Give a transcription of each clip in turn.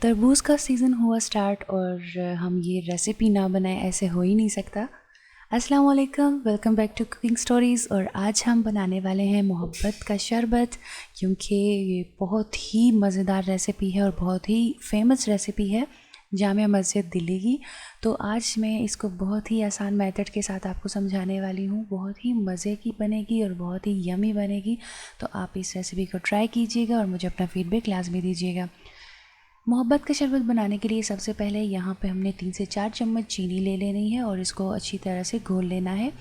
तरबूज का सीज़न हुआ स्टार्ट और हम ये रेसिपी ना बनाएं ऐसे हो ही नहीं सकता। अस्सलाम वालेकुम, welcome back to cooking stories. और आज हम बनाने वाले हैं मोहब्बत का शरबत, क्योंकि ये बहुत ही मज़ेदार रेसिपी है और बहुत ही फेमस रेसिपी है जामिया मस्जिद दिल्ली की। तो आज मैं इसको बहुत ही आसान मेथड के साथ आपको समझाने वाली हूँ। बहुत ही मज़े की बनेगी और बहुत ही यमी बनेगी। तो आप इस रेसिपी को ट्राई कीजिएगा और मुझे अपना फीडबैक लाजमी दीजिएगा। मोहब्बत का शरबत बनाने के लिए सबसे पहले यहाँ पे हमने 3 से 4 चम्मच चीनी ले लेनी है और इसको अच्छी तरह से घोल लेना है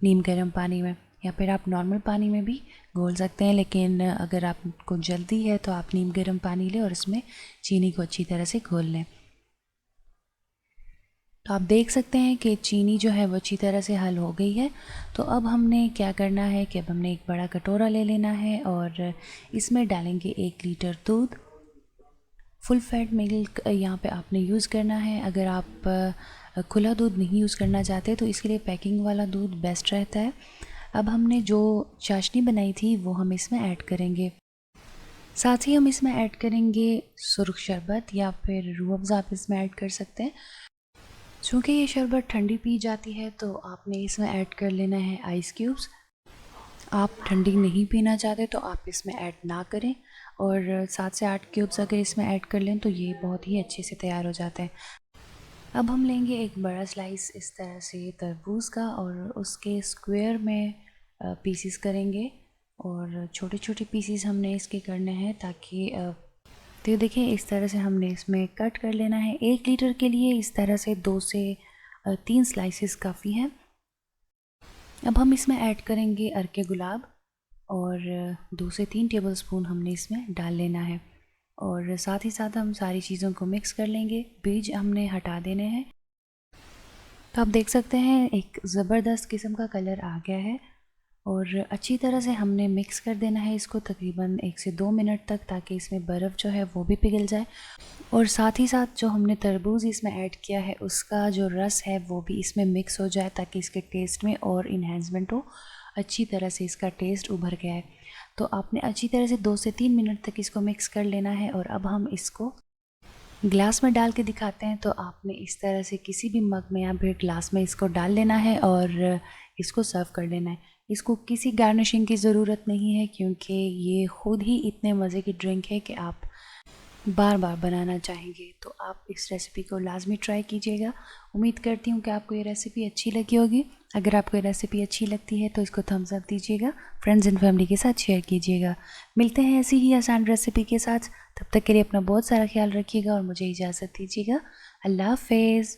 नीम गर्म पानी में, या फिर आप नॉर्मल पानी में भी घोल सकते हैं, लेकिन अगर आपको जल्दी है तो आप नीम गर्म पानी लें और इसमें चीनी को अच्छी तरह से घोल लें। तो आप देख सकते हैं कि चीनी जो है वो अच्छी तरह से हल हो गई है। तो अब हमने क्या करना है कि अब हमने एक बड़ा कटोरा ले लेना है और इसमें डालेंगे 1 लीटर दूध। फुल फैट मिल्क यहाँ पे आपने यूज़ करना है। अगर आप खुला दूध नहीं यूज़ करना चाहते तो इसके लिए पैकिंग वाला दूध बेस्ट रहता है। अब हमने जो चाशनी बनाई थी वो हम इसमें ऐड करेंगे। साथ ही हम इसमें ऐड करेंगे सुर्ख शरबत या फिर रूह अफ़ज़ा आप इसमें ऐड कर सकते हैं। चूँकि ये शरबत ठंडी पी जाती है तो आपने इसमें ऐड कर लेना है आइस क्यूब्स। आप ठंडी नहीं पीना चाहते तो आप इसमें ऐड ना करें, और 7 से 8 क्यूब्स अगर इसमें ऐड कर लें तो ये बहुत ही अच्छे से तैयार हो जाते हैं। अब हम लेंगे एक बड़ा स्लाइस इस तरह से तरबूज का और उसके स्क्वायर में पीसीस करेंगे, और छोटे छोटे पीसीस हमने इसके करने हैं ताकि तो देखिए इस तरह से हमने इसमें कट कर लेना है। 1 लीटर के लिए इस तरह से 2 से 3 स्लाइसेस काफ़ी हैं। अब हम इसमें ऐड करेंगे अरके गुलाब और 2 से 3 टेबलस्पून हमने इसमें डाल लेना है, और साथ ही साथ हम सारी चीज़ों को मिक्स कर लेंगे। बीज हमने हटा देने हैं। तो आप देख सकते हैं एक ज़बरदस्त किस्म का कलर आ गया है, और अच्छी तरह से हमने मिक्स कर देना है इसको तकरीबन 1 से 2 मिनट तक, ताकि इसमें बर्फ़ जो है वो भी पिघल जाए, और साथ ही साथ जो हमने तरबूज इसमें ऐड किया है उसका जो रस है वो भी इसमें मिक्स हो जाए, ताकि इसके टेस्ट में और इन्हेंसमेंट हो। अच्छी तरह से इसका टेस्ट उभर गया है। तो आपने अच्छी तरह से 2 से 3 मिनट तक इसको मिक्स कर लेना है, और अब हम इसको ग्लास में डाल के दिखाते हैं। तो आपने इस तरह से किसी भी मग में या फिर ग्लास में इसको डाल लेना है और इसको सर्व कर लेना है। इसको किसी गार्निशिंग की ज़रूरत नहीं है, क्योंकि ये ख़ुद ही इतने मज़े की ड्रिंक है कि आप बार बार बनाना चाहेंगे। तो आप इस रेसिपी को लाजमी ट्राई कीजिएगा। उम्मीद करती हूँ कि आपको ये रेसिपी अच्छी लगी होगी। अगर आपको ये रेसिपी अच्छी लगती है तो इसको थम्स अप दीजिएगा, फ्रेंड्स एंड फैमिली के साथ शेयर कीजिएगा। मिलते हैं ऐसी ही आसान रेसिपी के साथ। तब तक के लिए अपना बहुत सारा ख्याल रखिएगा और मुझे इजाज़त दीजिएगा। अल्लाह हाफ़िज़।